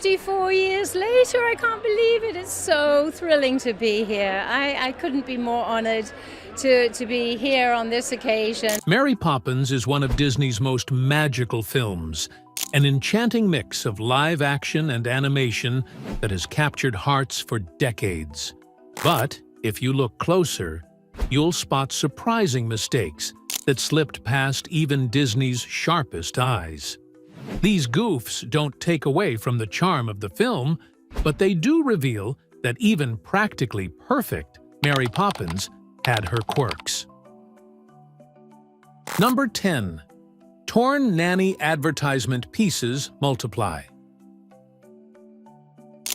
64 years later. I can't believe it. It's so thrilling to be here. I couldn't be more honored to be here on this occasion. Mary Poppins is one of Disney's most magical films, an enchanting mix of live action and animation that has captured hearts for decades. But if you look closer, you'll spot surprising mistakes that slipped past even Disney's sharpest eyes. These goofs don't take away from the charm of the film, but they do reveal that even practically perfect Mary Poppins had her quirks. Number 10. Torn Nanny advertisement pieces multiply.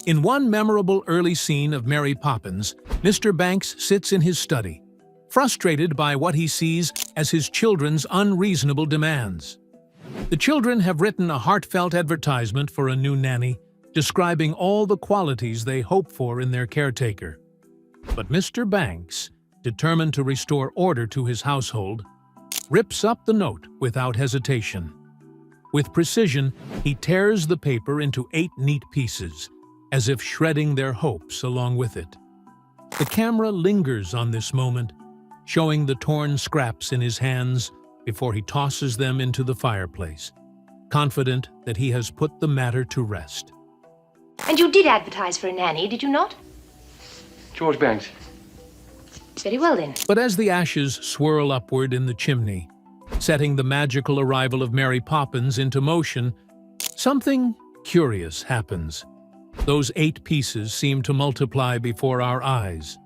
In one memorable early scene of Mary Poppins, Mr. Banks sits in his study, frustrated by what he sees as his children's unreasonable demands. The children have written a heartfelt advertisement for a new nanny, describing all the qualities they hope for in their caretaker. But Mr. Banks, determined to restore order to his household, rips up the note without hesitation. With precision, he tears the paper into 8 neat pieces, as if shredding their hopes along with it. The camera lingers on this moment, showing the torn scraps in his hands before he tosses them into the fireplace, confident that he has put the matter to rest. And you did advertise for a nanny, did you not? George Banks. Very well, then. But as the ashes swirl upward in the chimney, setting the magical arrival of Mary Poppins into motion, something curious happens. Those 8 pieces seem to multiply before our eyes.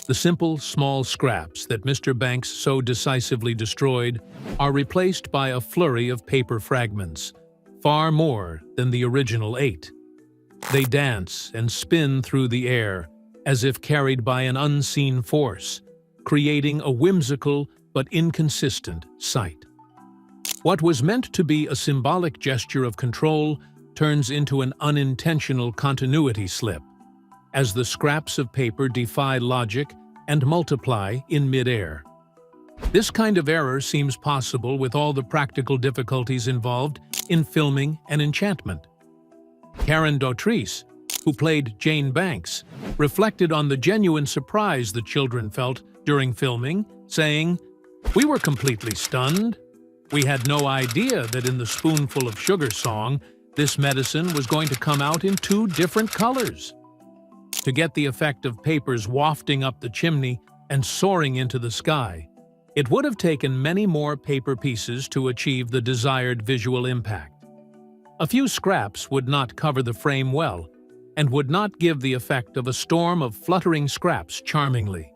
The simple, small scraps that Mr. Banks so decisively destroyed are replaced by a flurry of paper fragments, far more than the original 8. They dance and spin through the air, as if carried by an unseen force, creating a whimsical but inconsistent sight. What was meant to be a symbolic gesture of control turns into an unintentional continuity slip, as the scraps of paper defy logic and multiply in mid-air. This kind of error seems possible with all the practical difficulties involved in filming an enchantment. Karen Dautrice, who played Jane Banks, reflected on the genuine surprise the children felt during filming, saying, "We were completely stunned. We had no idea that in the spoonful of sugar song, this medicine was going to come out in 2 different colors." To get the effect of papers wafting up the chimney and soaring into the sky, it would have taken many more paper pieces to achieve the desired visual impact. A few scraps would not cover the frame well, and would not give the effect of a storm of fluttering scraps charmingly.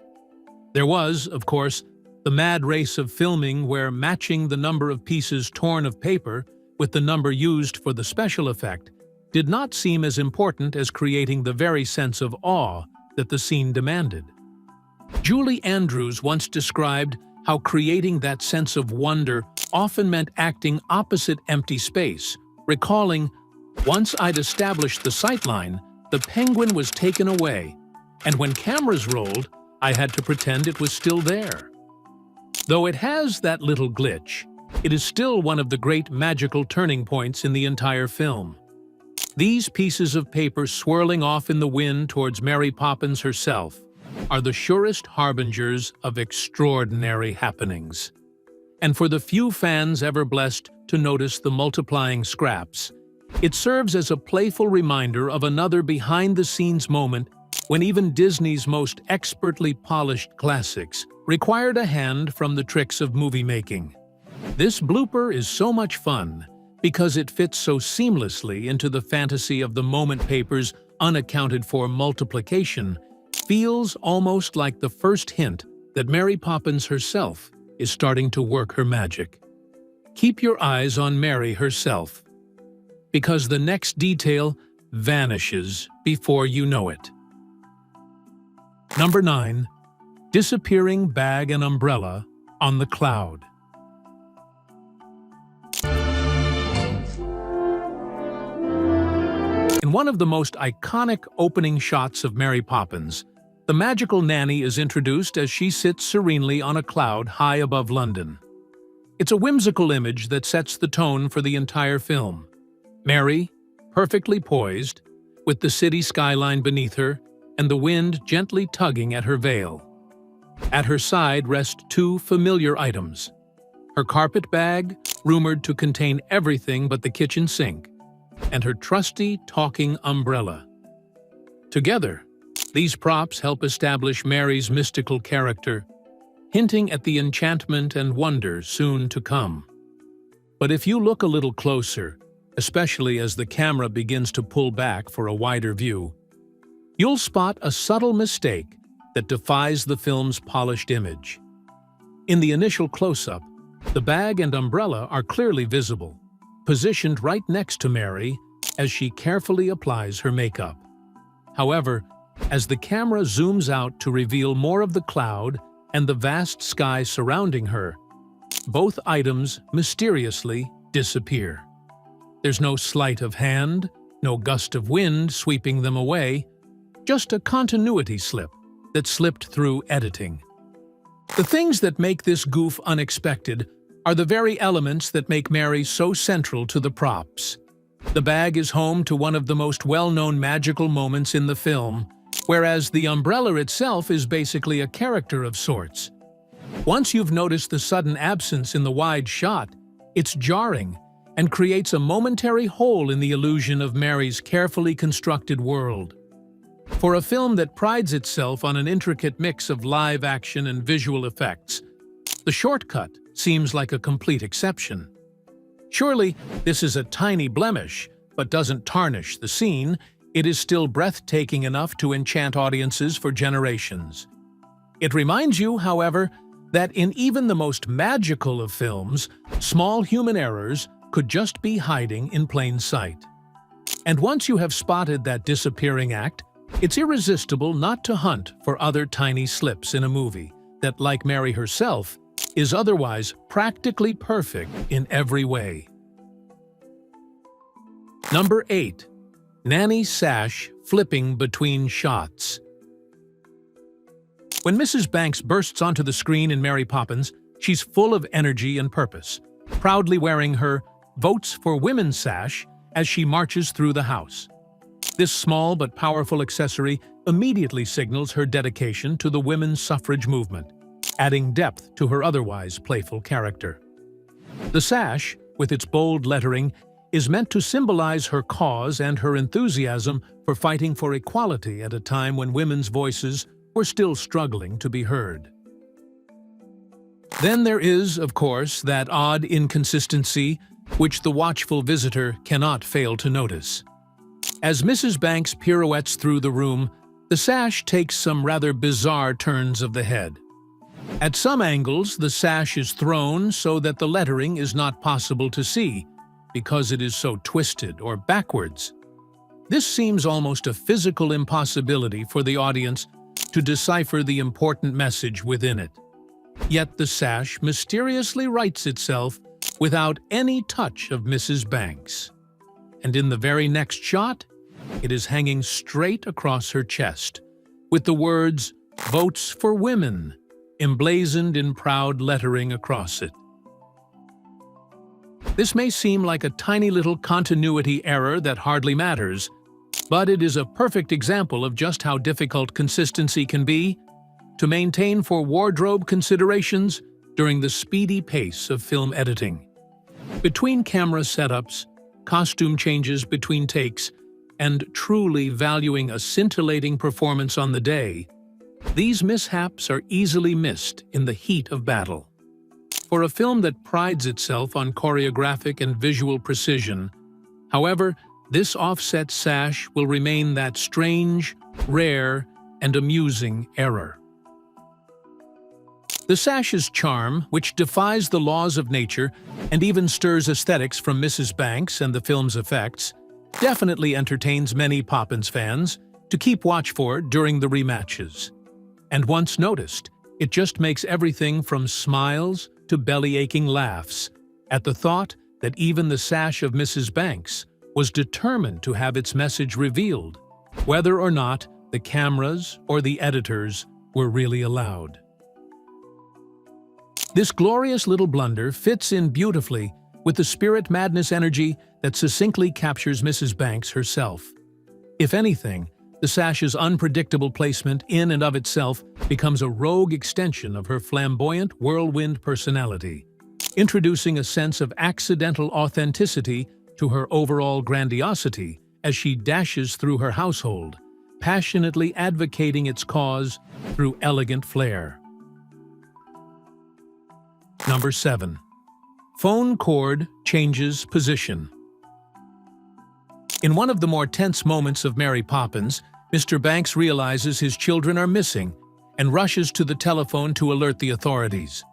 There was, of course, the mad race of filming where matching the number of pieces torn of paper with the number used for the special effect did not seem as important as creating the very sense of awe that the scene demanded. Julie Andrews once described how creating that sense of wonder often meant acting opposite empty space, recalling, "Once I'd established the sightline, the penguin was taken away, and when cameras rolled, I had to pretend it was still there." Though it has that little glitch, it is still one of the great magical turning points in the entire film. These pieces of paper swirling off in the wind towards Mary Poppins herself are the surest harbingers of extraordinary happenings. And for the few fans ever blessed to notice the multiplying scraps, it serves as a playful reminder of another behind-the-scenes moment when even Disney's most expertly polished classics required a hand from the tricks of movie-making. This blooper is so much fun because it fits so seamlessly into the fantasy of the moment paper's unaccounted-for multiplication, feels almost like the first hint that Mary Poppins herself is starting to work her magic. Keep your eyes on Mary herself, because the next detail vanishes before you know it. Number 9. Disappearing bag and umbrella on the cloud. In one of the most iconic opening shots of Mary Poppins, the magical nanny is introduced as she sits serenely on a cloud high above London. It's a whimsical image that sets the tone for the entire film. Mary, perfectly poised, with the city skyline beneath her and the wind gently tugging at her veil. At her side rest two familiar items: her carpet bag, rumored to contain everything but the kitchen sink, and her trusty talking umbrella. Together, these props help establish Mary's mystical character, hinting at the enchantment and wonder soon to come. But if you look a little closer, especially as the camera begins to pull back for a wider view, you'll spot a subtle mistake that defies the film's polished image. In the initial close-up, the bag and umbrella are clearly visible, positioned right next to Mary as she carefully applies her makeup. However, as the camera zooms out to reveal more of the cloud and the vast sky surrounding her, both items mysteriously disappear. There's no sleight of hand, no gust of wind sweeping them away, just a continuity slip that slipped through editing. The things that make this goof unexpected are the very elements that make Mary so central to the props. The bag is home to one of the most well-known magical moments in the film, whereas the umbrella itself is basically a character of sorts. Once you've noticed the sudden absence in the wide shot, it's jarring and creates a momentary hole in the illusion of Mary's carefully constructed world. For a film that prides itself on an intricate mix of live action and visual effects, the shortcut seems like a complete exception. Surely, this is a tiny blemish, but doesn't tarnish the scene. It is still breathtaking enough to enchant audiences for generations. It reminds you, however, that in even the most magical of films, small human errors could just be hiding in plain sight. And once you have spotted that disappearing act, it's irresistible not to hunt for other tiny slips in a movie that, like Mary herself, is otherwise practically perfect in every way. Number 8. Nanny's sash flipping between shots. When Mrs. Banks bursts onto the screen in Mary Poppins, she's full of energy and purpose, proudly wearing her "Votes for Women" sash as she marches through the house. This small but powerful accessory immediately signals her dedication to the women's suffrage movement, adding depth to her otherwise playful character. The sash, with its bold lettering, is meant to symbolize her cause and her enthusiasm for fighting for equality at a time when women's voices were still struggling to be heard. Then there is, of course, that odd inconsistency which the watchful visitor cannot fail to notice. As Mrs. Banks pirouettes through the room, the sash takes some rather bizarre turns of the head. At some angles, the sash is thrown so that the lettering is not possible to see, because it is so twisted or backwards. This seems almost a physical impossibility for the audience to decipher the important message within it. Yet the sash mysteriously rights itself without any touch of Mrs. Banks. And in the very next shot, it is hanging straight across her chest, with the words "Votes for Women" emblazoned in proud lettering across it. This may seem like a tiny little continuity error that hardly matters, but it is a perfect example of just how difficult consistency can be to maintain for wardrobe considerations during the speedy pace of film editing. Between camera setups, costume changes between takes, and truly valuing a scintillating performance on the day, these mishaps are easily missed in the heat of battle. For a film that prides itself on choreographic and visual precision, however, this offset sash will remain that strange, rare, and amusing error. The sash's charm, which defies the laws of nature and even stirs aesthetics from Mrs. Banks and the film's effects, definitely entertains many Poppins fans to keep watch for during the rematches. And once noticed, it just makes everything from smiles to belly-aching laughs at the thought that even the sash of Mrs. Banks was determined to have its message revealed, whether or not the cameras or the editors were really allowed. This glorious little blunder fits in beautifully with the spirit madness energy that succinctly captures Mrs. Banks herself. If anything, the sash's unpredictable placement in and of itself becomes a rogue extension of her flamboyant whirlwind personality, introducing a sense of accidental authenticity to her overall grandiosity as she dashes through her household, passionately advocating its cause through elegant flair. Number 7. Phone cord changes position. In one of the more tense moments of Mary Poppins, Mr. Banks realizes his children are missing and rushes to the telephone to alert the authorities.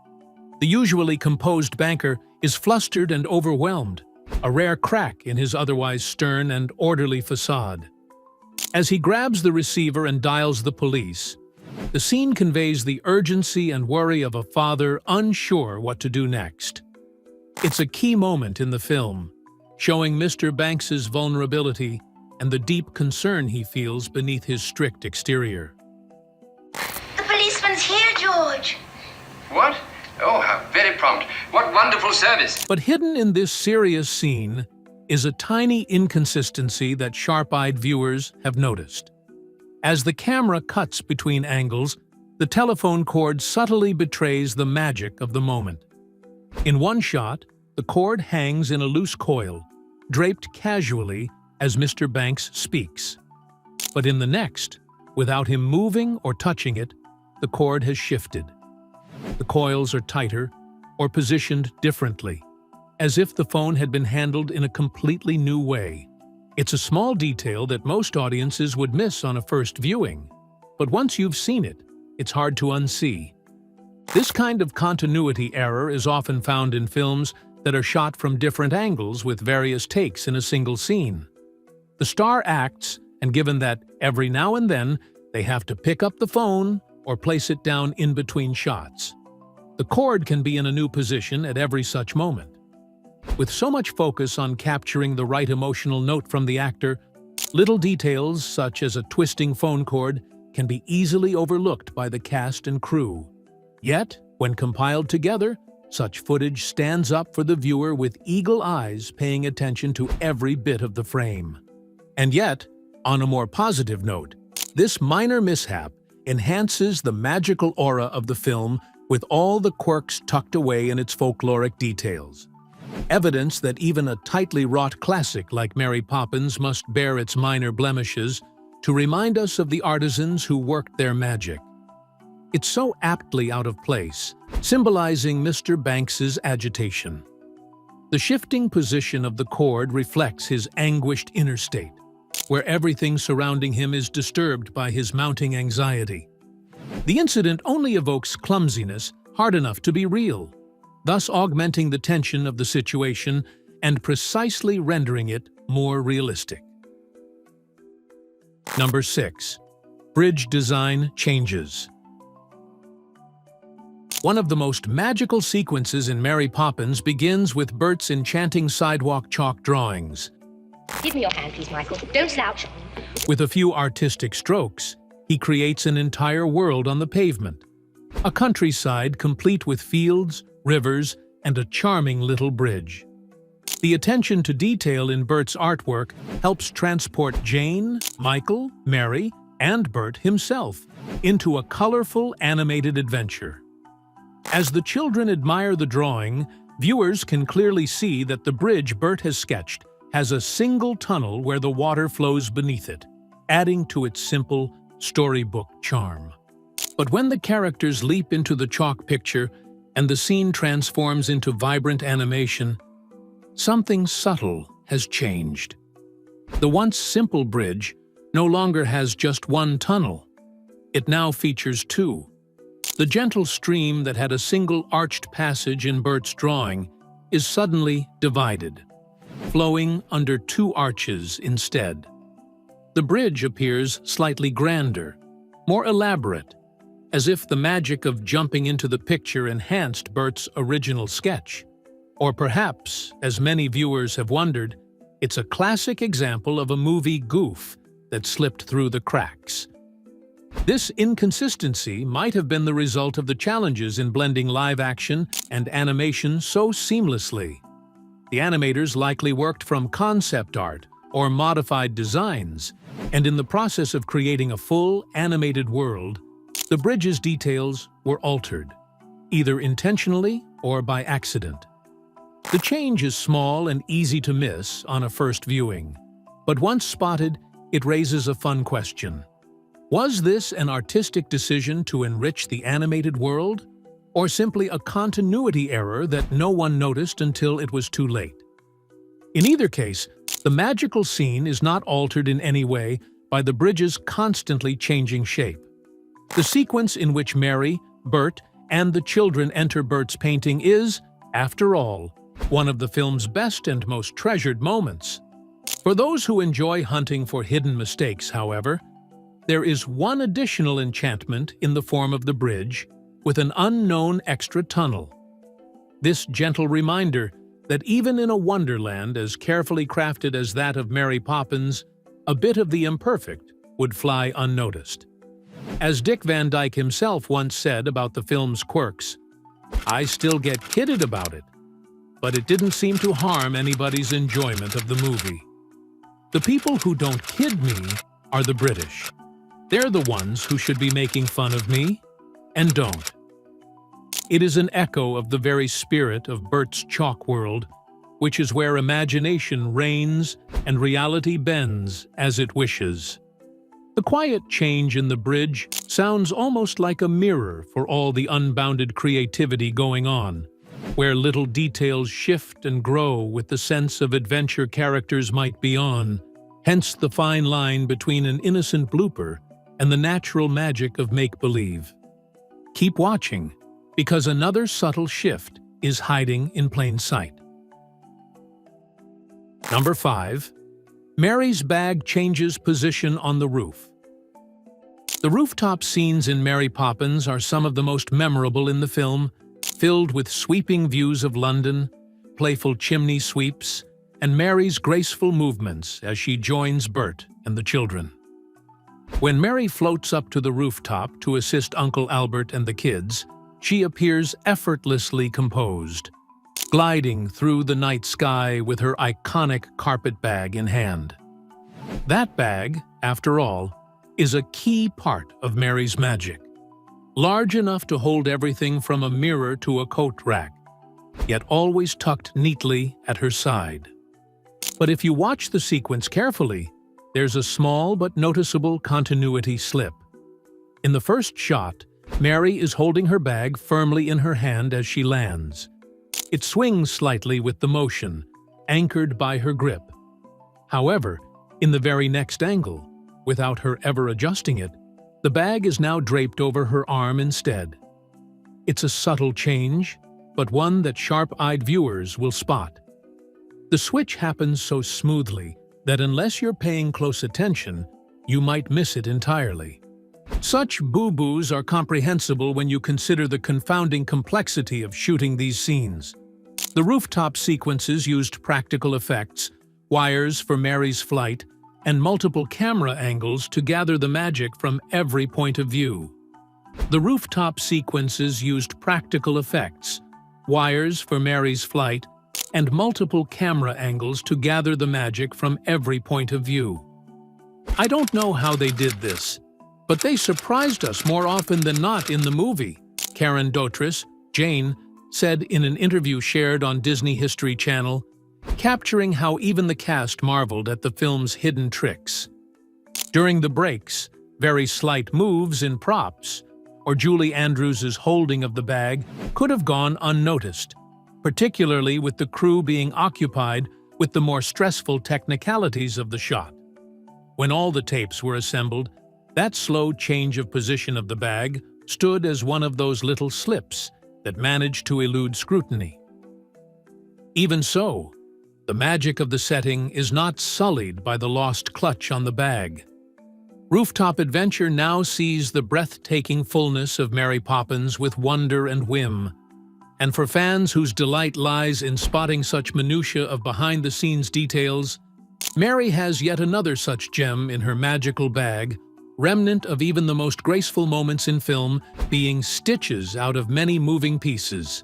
The usually composed banker is flustered and overwhelmed, a rare crack in his otherwise stern and orderly facade. As he grabs the receiver and dials the police, the scene conveys the urgency and worry of a father unsure what to do next. It's a key moment in the film, showing Mr. Banks's vulnerability and the deep concern he feels beneath his strict exterior. The policeman's here, George. What? Oh, how very prompt. What wonderful service. But hidden in this serious scene is a tiny inconsistency that sharp-eyed viewers have noticed. As the camera cuts between angles, the telephone cord subtly betrays the magic of the moment. In one shot, the cord hangs in a loose coil, draped casually as Mr. Banks speaks. But in the next, without him moving or touching it, the cord has shifted. The coils are tighter or positioned differently, as if the phone had been handled in a completely new way. It's a small detail that most audiences would miss on a first viewing, but once you've seen it, it's hard to unsee. This kind of continuity error is often found in films that are shot from different angles with various takes in a single scene. The star acts, and given that every now and then they have to pick up the phone or place it down in between shots, the cord can be in a new position at every such moment. With so much focus on capturing the right emotional note from the actor, little details such as a twisting phone cord can be easily overlooked by the cast and crew. Yet, when compiled together, such footage stands up for the viewer with eagle eyes paying attention to every bit of the frame. And yet, on a more positive note, this minor mishap enhances the magical aura of the film with all the quirks tucked away in its folkloric details. Evidence that even a tightly wrought classic like Mary Poppins must bear its minor blemishes to remind us of the artisans who worked their magic. It's so aptly out of place, symbolizing Mr. Banks's agitation. The shifting position of the cord reflects his anguished inner state, where everything surrounding him is disturbed by his mounting anxiety. The incident only evokes clumsiness hard enough to be real, thus augmenting the tension of the situation and precisely rendering it more realistic. Number 6. Bridge design changes. One of the most magical sequences in Mary Poppins begins with Bert's enchanting sidewalk chalk drawings. Give me your hand, please, Michael. Don't slouch. With a few artistic strokes, he creates an entire world on the pavement. A countryside complete with fields, rivers, and a charming little bridge. The attention to detail in Bert's artwork helps transport Jane, Michael, Mary, and Bert himself into a colorful, animated adventure. As the children admire the drawing, viewers can clearly see that the bridge Bert has sketched has a single tunnel where the water flows beneath it, adding to its simple, storybook charm. But when the characters leap into the chalk picture and the scene transforms into vibrant animation, something subtle has changed. The once simple bridge no longer has just one tunnel. It now features two. The gentle stream that had a single arched passage in Bert's drawing is suddenly divided, flowing under two arches instead. The bridge appears slightly grander, more elaborate, as if the magic of jumping into the picture enhanced Bert's original sketch. Or perhaps, as many viewers have wondered, it's a classic example of a movie goof that slipped through the cracks. This inconsistency might have been the result of the challenges in blending live action and animation so seamlessly. The animators likely worked from concept art or modified designs, and in the process of creating a full animated world, the bridge's details were altered, either intentionally or by accident. The change is small and easy to miss on a first viewing, but once spotted, it raises a fun question. Was this an artistic decision to enrich the animated world, or simply a continuity error that no one noticed until it was too late? In either case, the magical scene is not altered in any way by the bridge's constantly changing shape. The sequence in which Mary, Bert, and the children enter Bert's painting is, after all, one of the film's best and most treasured moments. For those who enjoy hunting for hidden mistakes, however, there is one additional enchantment in the form of the bridge, with an unknown extra tunnel. This gentle reminder that even in a wonderland as carefully crafted as that of Mary Poppins, a bit of the imperfect would fly unnoticed. As Dick Van Dyke himself once said about the film's quirks, "I still get kidded about it, but it didn't seem to harm anybody's enjoyment of the movie." The people who don't kid me are the British. They're the ones who should be making fun of me, and don't. It is an echo of the very spirit of Bert's chalk world, which is where imagination reigns and reality bends as it wishes. The quiet change in the bridge sounds almost like a mirror for all the unbounded creativity going on, where little details shift and grow with the sense of adventure characters might be on, hence the fine line between an innocent blooper and the natural magic of make-believe. Keep watching, because another subtle shift is hiding in plain sight. Number 5. Mary's bag changes position on the roof. The rooftop scenes in Mary Poppins are some of the most memorable in the film, filled with sweeping views of London, playful chimney sweeps, and Mary's graceful movements as she joins Bert and the children. When Mary floats up to the rooftop to assist Uncle Albert and the kids, she appears effortlessly composed, gliding through the night sky with her iconic carpet bag in hand. That bag, after all, is a key part of Mary's magic. Large enough to hold everything from a mirror to a coat rack, yet always tucked neatly at her side. But if you watch the sequence carefully, there's a small but noticeable continuity slip. In the first shot, Mary is holding her bag firmly in her hand as she lands. It swings slightly with the motion, anchored by her grip. However, in the very next angle, without her ever adjusting it, the bag is now draped over her arm instead. It's a subtle change, but one that sharp-eyed viewers will spot. The switch happens so smoothly that unless you're paying close attention, you might miss it entirely. Such boo-boos are comprehensible when you consider the confounding complexity of shooting these scenes. The rooftop sequences used practical effects, wires for Mary's flight, and multiple camera angles to gather the magic from every point of view. The rooftop sequences used practical effects, wires for Mary's flight, and multiple camera angles to gather the magic from every point of view. I don't know how they did this, but they surprised us more often than not in the movie, Karen Dotrice, Jane, said in an interview shared on Disney History Channel, capturing how even the cast marveled at the film's hidden tricks. During the breaks, very slight moves in props, or Julie Andrews' holding of the bag could have gone unnoticed, particularly with the crew being occupied with the more stressful technicalities of the shot. When all the tapes were assembled, that slow change of position of the bag stood as one of those little slips that managed to elude scrutiny. Even so, the magic of the setting is not sullied by the lost clutch on the bag. Rooftop Adventure now sees the breathtaking fullness of Mary Poppins with wonder and whim. And for fans whose delight lies in spotting such minutiae of behind-the-scenes details, Mary has yet another such gem in her magical bag, remnant of even the most graceful moments in film being stitches out of many moving pieces.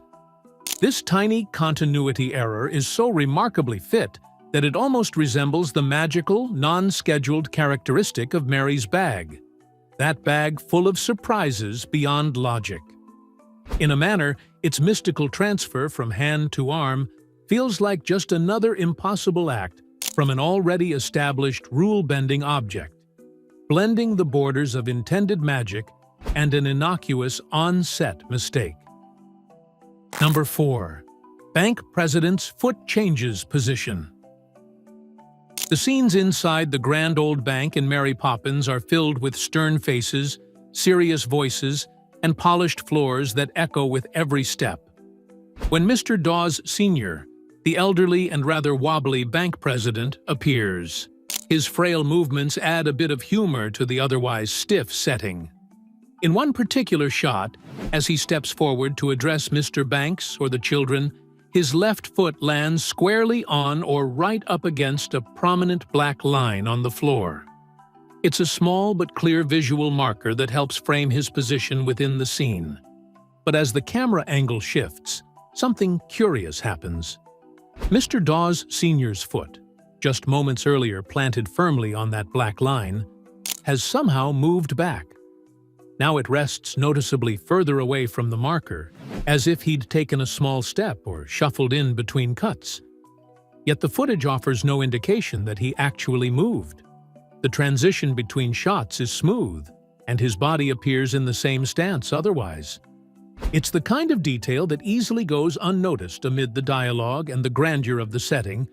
This tiny continuity error is so remarkably fit that it almost resembles the magical, non-scheduled characteristic of Mary's bag. That bag full of surprises beyond logic. In a manner, its mystical transfer from hand to arm feels like just another impossible act from an already established rule-bending object, blending the borders of intended magic and an innocuous on-set mistake. Number 4. Bank President's foot changes position. The scenes inside the grand old bank in Mary Poppins are filled with stern faces, serious voices, and polished floors that echo with every step. When Mr. Dawes Sr., the elderly and rather wobbly bank president, appears, his frail movements add a bit of humor to the otherwise stiff setting. In one particular shot, as he steps forward to address Mr. Banks or the children, his left foot lands squarely on or right up against a prominent black line on the floor. It's a small but clear visual marker that helps frame his position within the scene. But as the camera angle shifts, something curious happens. Mr. Dawes Sr.'s foot, just moments earlier planted firmly on that black line, has somehow moved back. Now it rests noticeably further away from the marker, as if he'd taken a small step or shuffled in between cuts. Yet the footage offers no indication that he actually moved. The transition between shots is smooth, and his body appears in the same stance otherwise. It's the kind of detail that easily goes unnoticed amid the dialogue and the grandeur of the setting,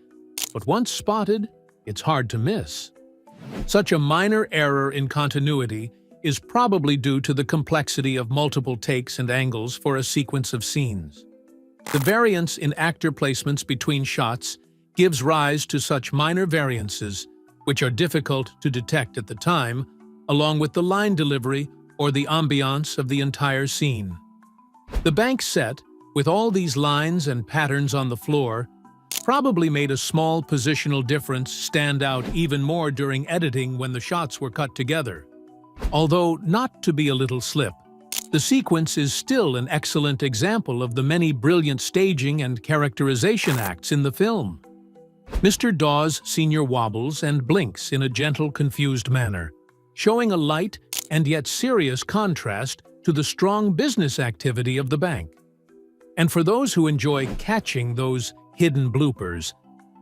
but once spotted, it's hard to miss. Such a minor error in continuity is probably due to the complexity of multiple takes and angles for a sequence of scenes. The variance in actor placements between shots gives rise to such minor variances, which are difficult to detect at the time, along with the line delivery or the ambiance of the entire scene. The bank set, with all these lines and patterns on the floor, probably made a small positional difference stand out even more during editing when the shots were cut together. Although not to be a little slip, the sequence is still an excellent example of the many brilliant staging and characterization acts in the film. Mr. Dawes Sr. wobbles and blinks in a gentle, confused manner, showing a light and yet serious contrast to the strong business activity of the bank. And for those who enjoy catching those hidden bloopers,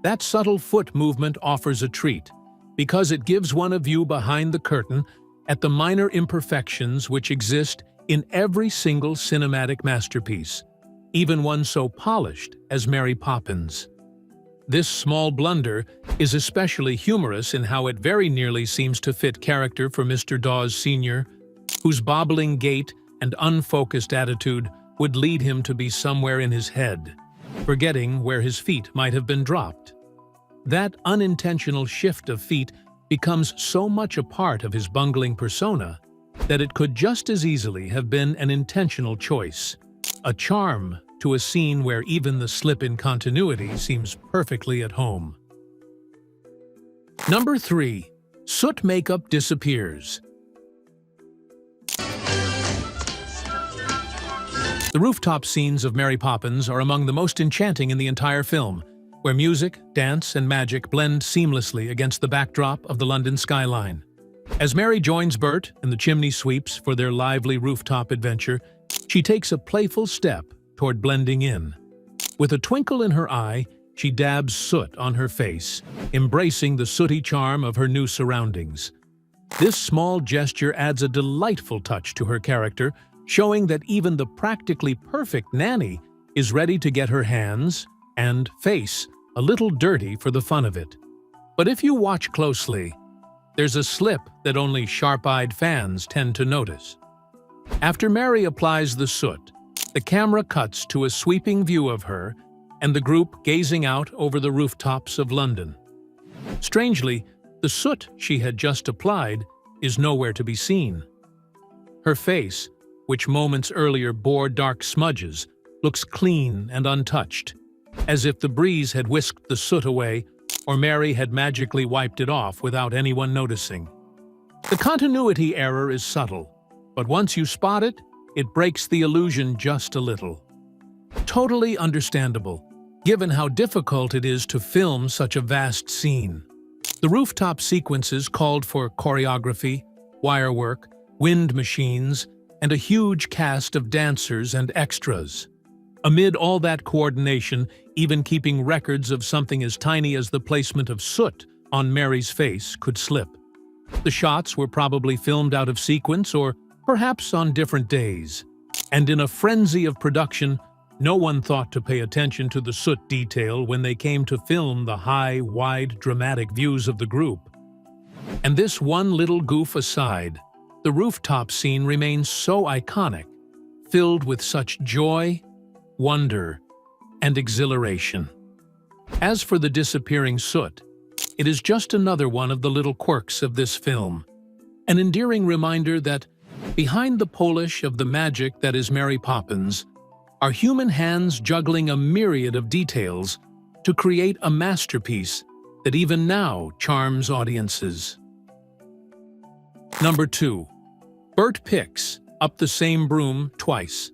that subtle foot movement offers a treat, because it gives one a view behind the curtain at the minor imperfections which exist in every single cinematic masterpiece, even one so polished as Mary Poppins. This small blunder is especially humorous in how it very nearly seems to fit character for Mr. Dawes Sr., whose bobbling gait and unfocused attitude would lead him to be somewhere in his head, forgetting where his feet might have been dropped. That unintentional shift of feet becomes so much a part of his bungling persona that it could just as easily have been an intentional choice, a charm to a scene where even the slip in continuity seems perfectly at home. Number 3. Soot makeup disappears. The rooftop scenes of Mary Poppins are among the most enchanting in the entire film, where music, dance, and magic blend seamlessly against the backdrop of the London skyline. As Mary joins Bert and the chimney sweeps for their lively rooftop adventure, she takes a playful step toward blending in. With a twinkle in her eye, she dabs soot on her face, embracing the sooty charm of her new surroundings. This small gesture adds a delightful touch to her character, showing that even the practically perfect Nanny is ready to get her hands and face a little dirty for the fun of it. But if you watch closely, there's a slip that only sharp-eyed fans tend to notice. After Mary applies the soot, the camera cuts to a sweeping view of her and the group gazing out over the rooftops of London. Strangely, the soot she had just applied is nowhere to be seen. Her face, which moments earlier bore dark smudges, looks clean and untouched, as if the breeze had whisked the soot away or Mary had magically wiped it off without anyone noticing. The continuity error is subtle, but once you spot it, it breaks the illusion just a little. totally understandable, given how difficult it is to film such a vast scene. The rooftop sequences called for choreography, wire work, wind machines, and a huge cast of dancers and extras. Amid all that coordination, even keeping records of something as tiny as the placement of soot on Mary's face could slip. The shots were probably filmed out of sequence or perhaps on different days. And in a frenzy of production, no one thought to pay attention to the soot detail when they came to film the high, wide, dramatic views of the group. And this one little goof aside, the rooftop scene remains so iconic, filled with such joy, wonder, and exhilaration. As for the disappearing soot, it is just another one of the little quirks of this film, an endearing reminder that behind the polish of the magic that is Mary Poppins are human hands juggling a myriad of details to create a masterpiece that even now charms audiences. Number 2. Bert picks up the same broom twice.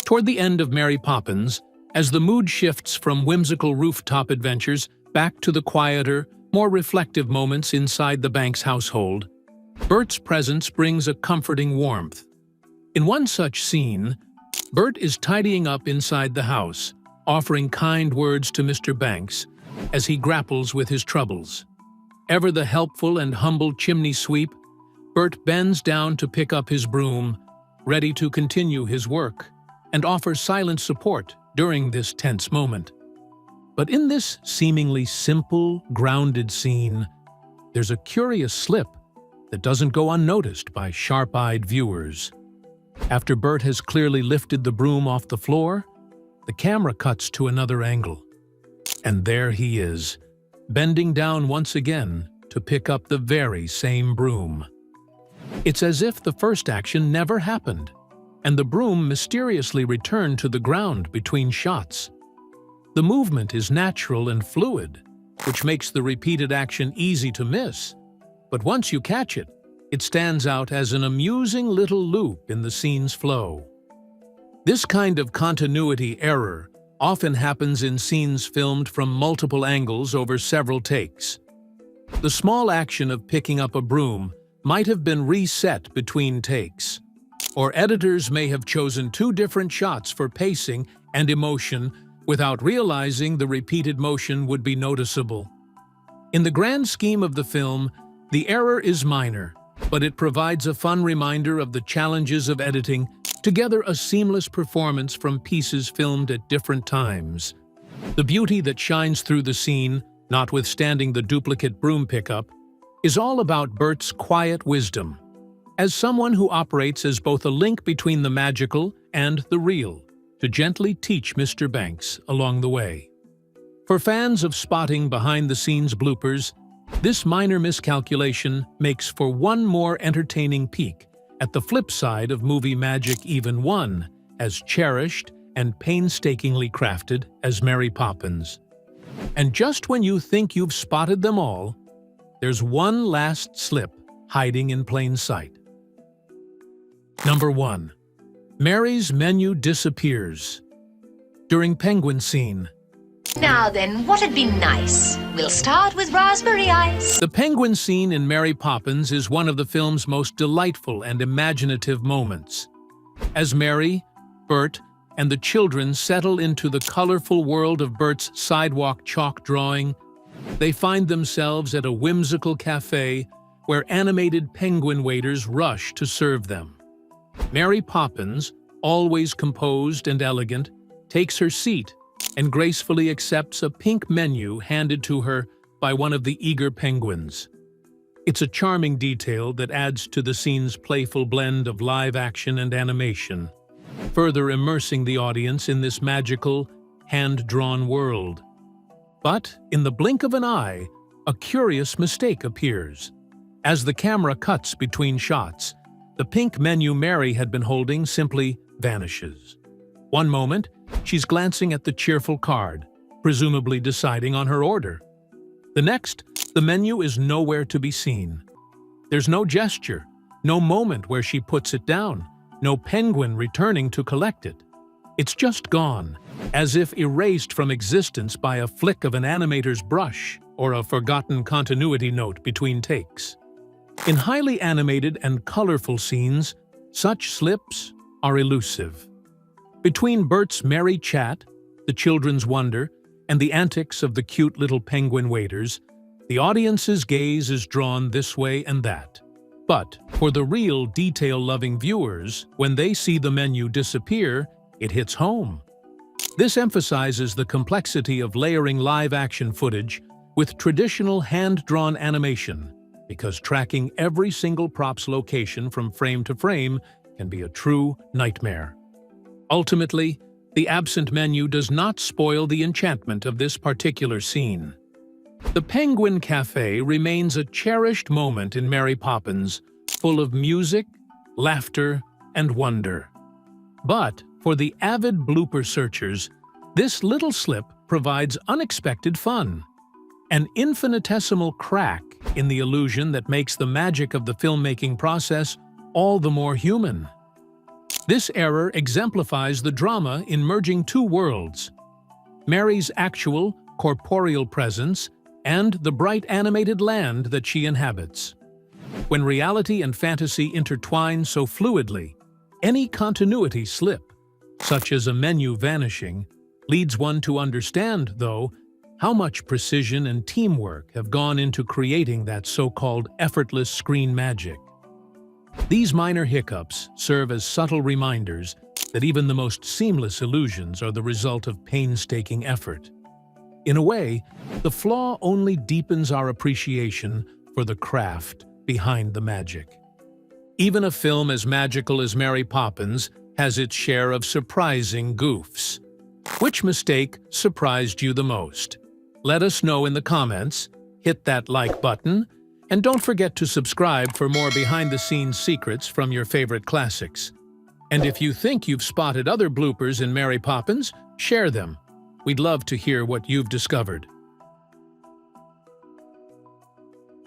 Toward the end of Mary Poppins, as the mood shifts from whimsical rooftop adventures back to the quieter, more reflective moments inside the Banks household, Bert's presence brings a comforting warmth. In one such scene, Bert is tidying up inside the house, offering kind words to Mr. Banks as he grapples with his troubles. Ever the helpful and humble chimney sweep, Bert bends down to pick up his broom, ready to continue his work, and offers silent support during this tense moment. But in this seemingly simple, grounded scene, there's a curious slip that doesn't go unnoticed by sharp-eyed viewers. After Bert has clearly lifted the broom off the floor, the camera cuts to another angle. And there he is, bending down once again to pick up the very same broom. It's as if the first action never happened, and the broom mysteriously returned to the ground between shots. The movement is natural and fluid, which makes the repeated action easy to miss. But once you catch it, it stands out as an amusing little loop in the scene's flow. This kind of continuity error often happens in scenes filmed from multiple angles over several takes. The small action of picking up a broom might have been reset between takes, or editors may have chosen two different shots for pacing and emotion without realizing the repeated motion would be noticeable. In the grand scheme of the film, the error is minor, but it provides a fun reminder of the challenges of editing together a seamless performance from pieces filmed at different times. The beauty that shines through the scene, notwithstanding the duplicate broom pickup, is all about Bert's quiet wisdom, as someone who operates as both a link between the magical and the real, to gently teach Mr. Banks along the way. For fans of spotting behind-the-scenes bloopers, this minor miscalculation makes for one more entertaining peek at the flip side of movie magic, even one as cherished and painstakingly crafted as Mary Poppins. And just when you think you've spotted them all, there's one last slip hiding in plain sight. Number 1. Mary's menu disappears. During Penguin scene, Now then, what'd be nice? We'll start with raspberry ice. the Penguin scene in Mary Poppins is one of the film's most delightful and imaginative moments. As Mary, Bert, and the children settle into the colorful world of Bert's sidewalk chalk drawing, they find themselves at a whimsical cafe where animated penguin waiters rush to serve them. Mary Poppins, always composed and elegant, takes her seat and gracefully accepts a pink menu handed to her by one of the eager penguins. It's a charming detail that adds to the scene's playful blend of live action and animation, further immersing the audience in this magical, hand-drawn world. But, in the blink of an eye, a curious mistake appears. As the camera cuts between shots, the pink menu Mary had been holding simply vanishes. One moment, she's glancing at the cheerful card, presumably deciding on her order. The next, the menu is nowhere to be seen. There's no gesture, no moment where she puts it down, no penguin returning to collect it. It's just gone, as if erased from existence by a flick of an animator's brush or a forgotten continuity note between takes. In highly animated and colorful scenes, such slips are elusive. Between Bert's merry chat, the children's wonder, and the antics of the cute little penguin waiters, the audience's gaze is drawn this way and that. But for the real detail-loving viewers, when they see the menu disappear, it hits home. This emphasizes the complexity of layering live-action footage with traditional hand-drawn animation, because tracking every single prop's location from frame to frame can be a true nightmare. Ultimately, the absent menu does not spoil the enchantment of this particular scene. The Penguin Cafe remains a cherished moment in Mary Poppins, full of music, laughter, and wonder. But for the avid blooper searchers, this little slip provides unexpected fun, an infinitesimal crack in the illusion that makes the magic of the filmmaking process all the more human. This error exemplifies the drama in merging two worlds: Mary's actual, corporeal presence and the bright animated land that she inhabits. When reality and fantasy intertwine so fluidly, any continuity slip, such as a menu vanishing, leads one to understand, though, how much precision and teamwork have gone into creating that so-called effortless screen magic. These minor hiccups serve as subtle reminders that even the most seamless illusions are the result of painstaking effort. In a way, the flaw only deepens our appreciation for the craft behind the magic. Even a film as magical as Mary Poppins has its share of surprising goofs. Which mistake surprised you the most? Let us know in the comments, hit that like button, and don't forget to subscribe for more behind-the-scenes secrets from your favorite classics. And if you think you've spotted other bloopers in Mary Poppins, share them. We'd love to hear what you've discovered.